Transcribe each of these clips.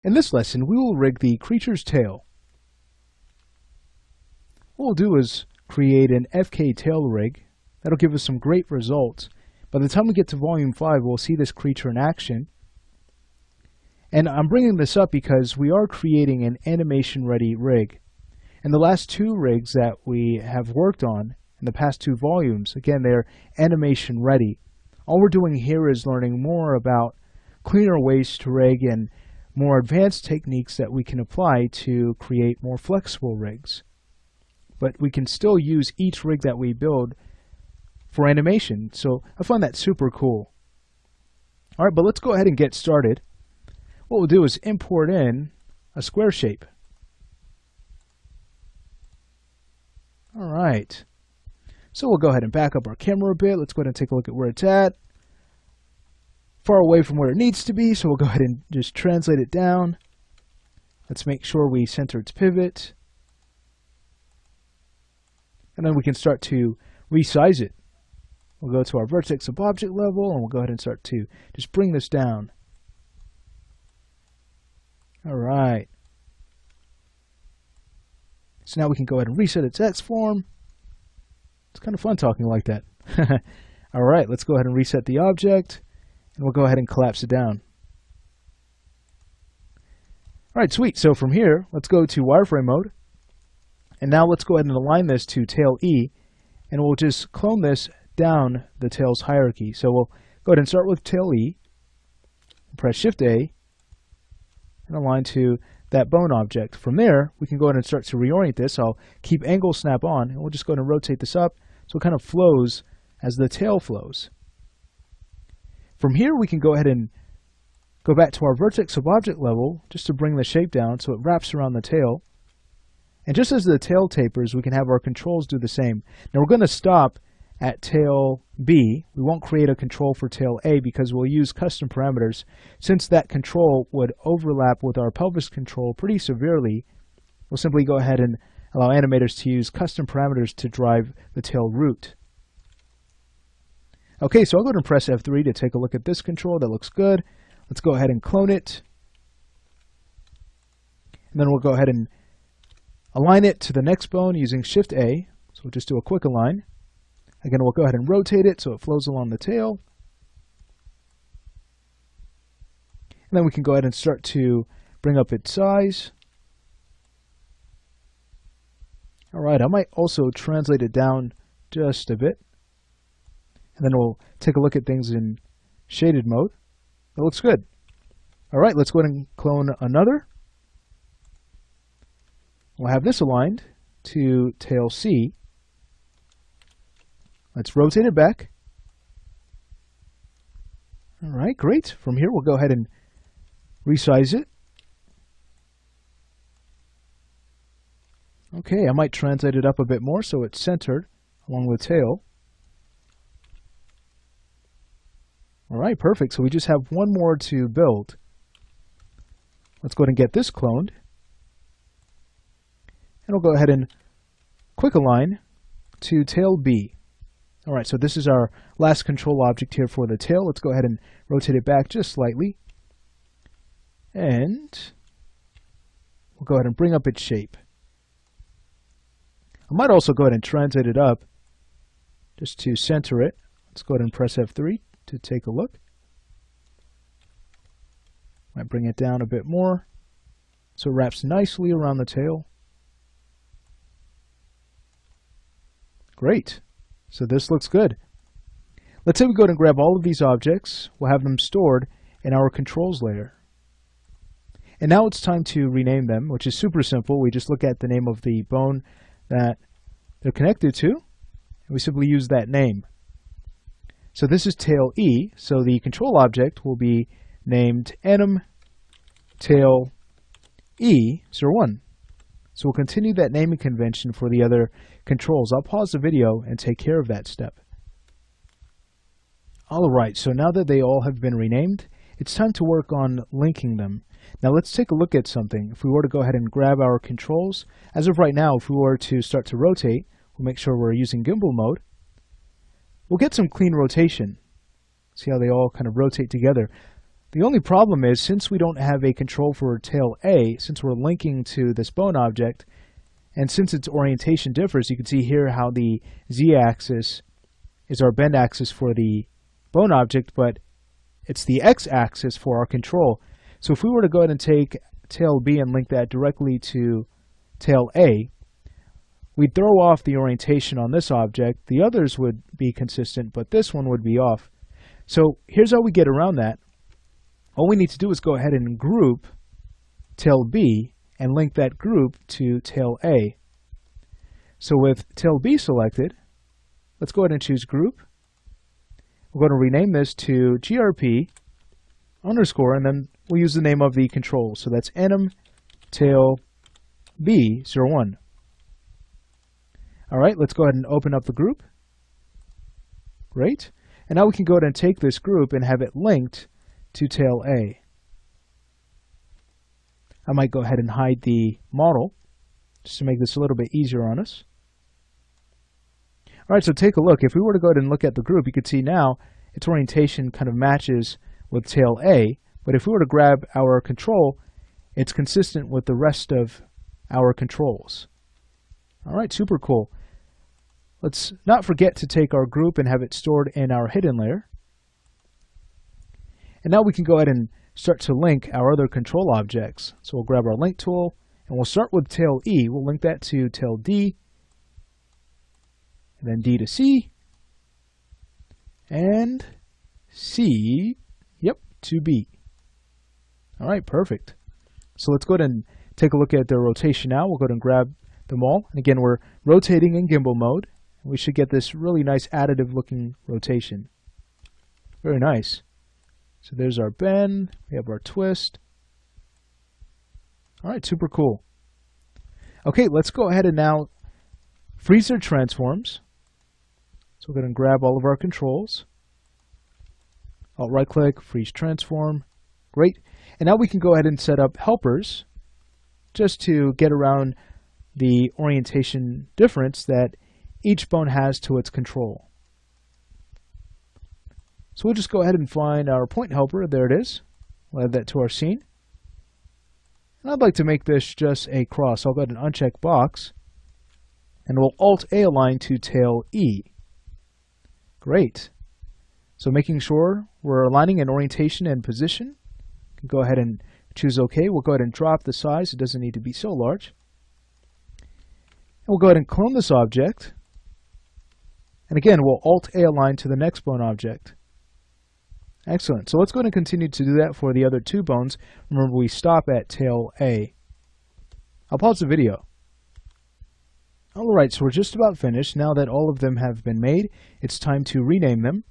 In this lesson, we will rig the creature's tail. What we'll do is create an FK tail rig. That'll give us some great results. By the time we get to Volume 5, we'll see this creature in action. And I'm bringing this up because we are creating an animation-ready rig. And the last two rigs that we have worked on in the past two volumes, again, they're animation-ready. All we're doing here is learning more about cleaner ways to rig and more advanced techniques that we can apply to create more flexible rigs. But we can still use each rig that we build for animation, so I find that super cool. Alright, but let's go ahead and get started. What we'll do is import in a square shape. Alright, so we'll go ahead and back up our camera a bit. Let's go ahead and take a look at where it's at. Far away from where it needs to be, so we'll go ahead and just translate it down. Let's make sure we center its pivot. And then we can start to resize it. We'll go to our vertex of object level and we'll go ahead and start to just bring this down. Alright. So now we can go ahead and reset its X form. It's kind of fun talking like that. Alright, let's go ahead and reset the object. And we'll go ahead and collapse it down. Alright, sweet. So from here, let's go to wireframe mode. And now let's go ahead and align this to tail E. And we'll just clone this down the tail's hierarchy. So we'll go ahead and start with tail E. Press Shift A. And align to that bone object. From there, we can go ahead and start to reorient this. I'll keep angle snap on. And we'll just go ahead and rotate this up so it kind of flows as the tail flows. From here, we can go ahead and go back to our vertex of object level just to bring the shape down so it wraps around the tail. And just as the tail tapers, we can have our controls do the same. Now we're going to stop at tail B. We won't create a control for tail A because we'll use custom parameters. Since that control would overlap with our pelvis control pretty severely, we'll simply go ahead and allow animators to use custom parameters to drive the tail root. Okay, so I'll go ahead and press F3 to take a look at this control. That looks good. Let's go ahead and clone it. And then we'll go ahead and align it to the next bone using Shift A. So we'll just do a quick align. Again, we'll go ahead and rotate it so it flows along the tail. And then we can go ahead and start to bring up its size. Alright, I might also translate it down just a bit. And then we'll take a look at things in shaded mode. That looks good. Alright, let's go ahead and clone another. We'll have this aligned to tail C. Let's rotate it back. Alright, great. From here, we'll go ahead and resize it. Okay, I might translate it up a bit more so it's centered along the tail. Alright, perfect. So we just have one more to build. Let's go ahead and get this cloned. And we'll go ahead and quick align to tail B. Alright, so this is our last control object here for the tail. Let's go ahead and rotate it back just slightly. And we'll go ahead and bring up its shape. I might also go ahead and translate it up just to center it. Let's go ahead and press F3 to take a look. Might bring it down a bit more so it wraps nicely around the tail. Great. So this looks good. Let's say we go ahead and grab all of these objects. We'll have them stored in our controls layer. And now it's time to rename them, which is super simple. We just look at the name of the bone that they're connected to, and we simply use that name. So this is tail E, so the control object will be named anim tail E01. So we'll continue that naming convention for the other controls. I'll pause the video and take care of that step. Alright, so now that they all have been renamed, it's time to work on linking them. Now let's take a look at something. If we were to go ahead and grab our controls, as of right now, if we were to start to rotate, we'll make sure we're using gimbal mode. We'll get some clean rotation. See how they all kind of rotate together. The only problem is, since we don't have a control for tail A, since we're linking to this bone object, and since its orientation differs, you can see here how the z-axis is our bend axis for the bone object, but it's the x-axis for our control. So if we were to go ahead and take tail B and link that directly to tail A, we'd throw off the orientation on this object. The others would be consistent, but this one would be off. So here's how we get around that. All we need to do is go ahead and group tail B and link that group to tail A. So with tail B selected, let's go ahead and choose group. We're going to rename this to GRP underscore, and then we'll use the name of the control. So that's anim tail B01. All right, let's go ahead and open up the group. Great. And now we can go ahead and take this group and have it linked to tail A. I might go ahead and hide the model just to make this a little bit easier on us. All right, so take a look. If we were to go ahead and look at the group, you could see now its orientation kind of matches with tail A. But if we were to grab our control, it's consistent with the rest of our controls. All right, super cool. Let's not forget to take our group and have it stored in our hidden layer. And now we can go ahead and start to link our other control objects. So we'll grab our link tool, and we'll start with tail E. We'll link that to tail D, and then D to C, and C, yep, to B. All right, perfect. So let's go ahead and take a look at the rotation now. We'll go ahead and grab them all. And again, we're rotating in gimbal mode. We should get this really nice additive looking rotation. Very nice. So there's our bend, we have our twist. All right, super cool. Okay, let's go ahead and now freeze their transforms. So we're going to grab all of our controls. Alt right click, freeze transform. Great. And now we can go ahead and set up helpers just to get around the orientation difference that each bone has to its control. So we'll just go ahead and find our point helper. There it is. We'll add that to our scene. And I'd like to make this just a cross. I'll go ahead and uncheck box. And we'll Alt-A align to tail E. Great. So making sure we're aligning in orientation and position. You can go ahead and choose OK. We'll go ahead and drop the size. It doesn't need to be so large. And we'll go ahead and clone this object. And again, we'll Alt-A align to the next bone object. Excellent. So let's go ahead and continue to do that for the other two bones. Remember, we stop at tail A. I'll pause the video. Alright, so we're just about finished. Now that all of them have been made, it's time to rename them.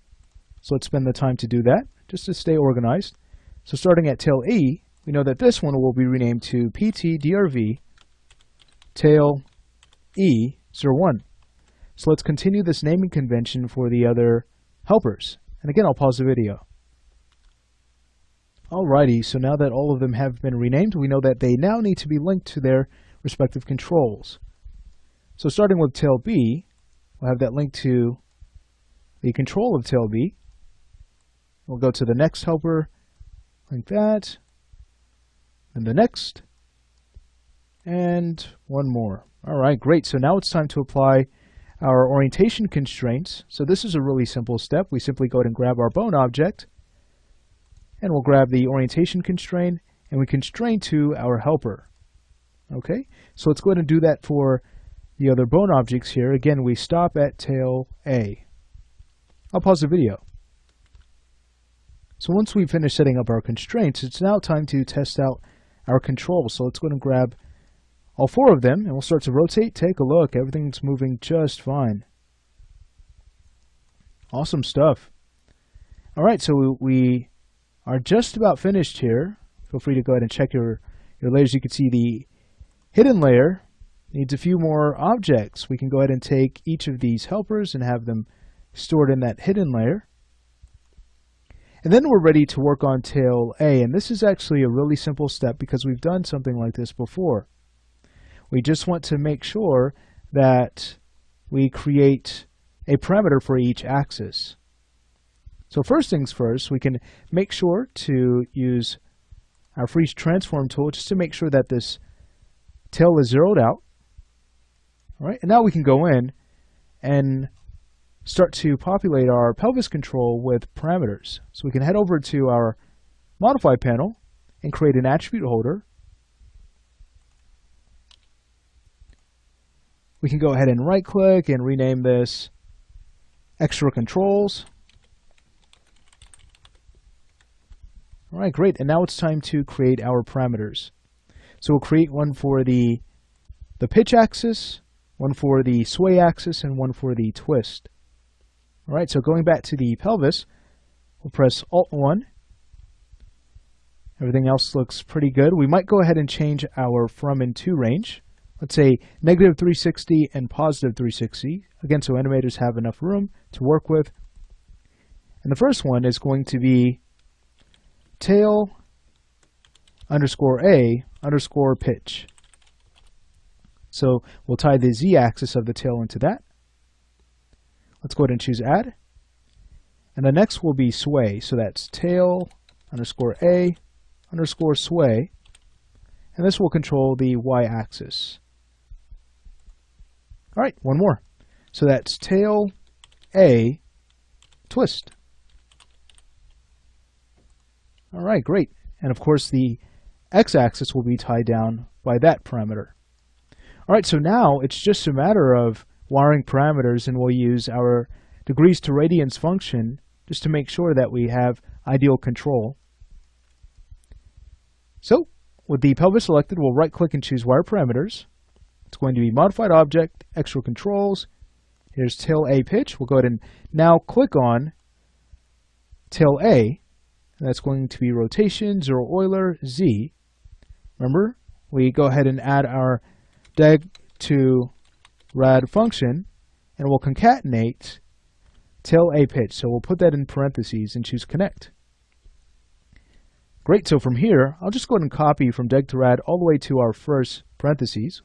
So let's spend the time to do that, just to stay organized. So starting at tail E, we know that this one will be renamed to PTDRV tail E01. So let's continue this naming convention for the other helpers. And again, I'll pause the video. Alrighty, so now that all of them have been renamed, we know that they now need to be linked to their respective controls. So starting with tail B, we'll have that linked to the control of tail B. We'll go to the next helper, like that, and the next, and one more. Alright, great. So now it's time to apply our orientation constraints. So this is a really simple step. We simply go ahead and grab our bone object, and we'll grab the orientation constraint, and we constrain to our helper. Okay, so let's go ahead and do that for the other bone objects here. Again, we stop at tail A. I'll pause the video. So once we've finished setting up our constraints, it's now time to test out our controls. So let's go ahead and grab all four of them, and we'll start to rotate. Take a look. Everything's moving just fine. Awesome stuff. All right, so we are just about finished here. Feel free to go ahead and check your layers. You can see the hidden layer needs a few more objects. We can go ahead and take each of these helpers and have them stored in that hidden layer. And then we're ready to work on tail A. And this is actually a really simple step because we've done something like this before. We just want to make sure that we create a parameter for each axis. So first things first, we can make sure to use our freeze transform tool just to make sure that this tail is zeroed out. All right, and now we can go in and start to populate our pelvis control with parameters. So we can head over to our modify panel and create an attribute holder. We can go ahead and right click and rename this extra controls. All right, great. And now it's time to create our parameters. So we'll create one for the pitch axis, one for the sway axis, and one for the twist. All right, so going back to the pelvis, we'll press Alt-1. Everything else looks pretty good. We might go ahead and change our from and to range. Let's say negative 360 and positive 360. Again, so animators have enough room to work with. And the first one is going to be tail underscore A underscore pitch. So we'll tie the Z-axis of the tail into that. Let's go ahead and choose add. And the next will be sway. So that's tail underscore A underscore sway. And this will control the Y-axis. All right, one more. So that's tail A twist. All right, great. And of course, the X-axis will be tied down by that parameter. All right, so now it's just a matter of wiring parameters, and we'll use our degrees to radians function just to make sure that we have ideal control. So with the pelvis selected, we'll right-click and choose Wire Parameters. It's going to be Modified Object, Extra Controls. Here's Tail A Pitch. We'll go ahead and now click on Tail A. And that's going to be Rotation, Zero Euler, Z. Remember, we go ahead and add our deg to rad function, and we'll concatenate Tail A Pitch. So we'll put that in parentheses and choose Connect. Great, so from here, I'll just go ahead and copy from deg to rad all the way to our first parentheses.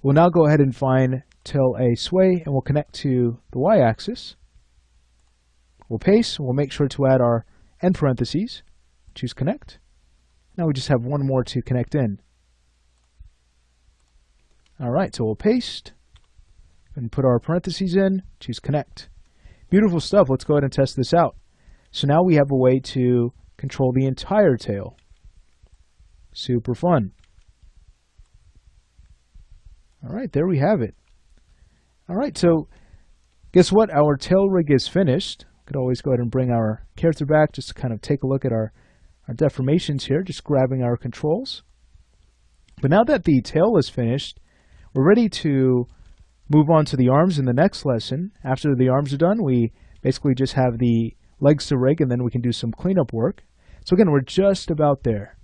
We'll now go ahead and find Tail A Sway, and we'll connect to the Y-axis. We'll paste, we'll make sure to add our end parentheses, choose Connect. Now we just have one more to connect in. All right, so we'll paste and put our parentheses in, choose Connect. Beautiful stuff, let's go ahead and test this out. So now we have a way to control the entire tail. Super fun. All right, there we have it. All right, so guess what? Our tail rig is finished. Could always go ahead and bring our character back just to kind of take a look at our deformations here, just grabbing our controls. But now that the tail is finished, we're ready to move on to the arms in the next lesson. After the arms are done, we basically just have the legs to rig, and then we can do some cleanup work. So again, we're just about there.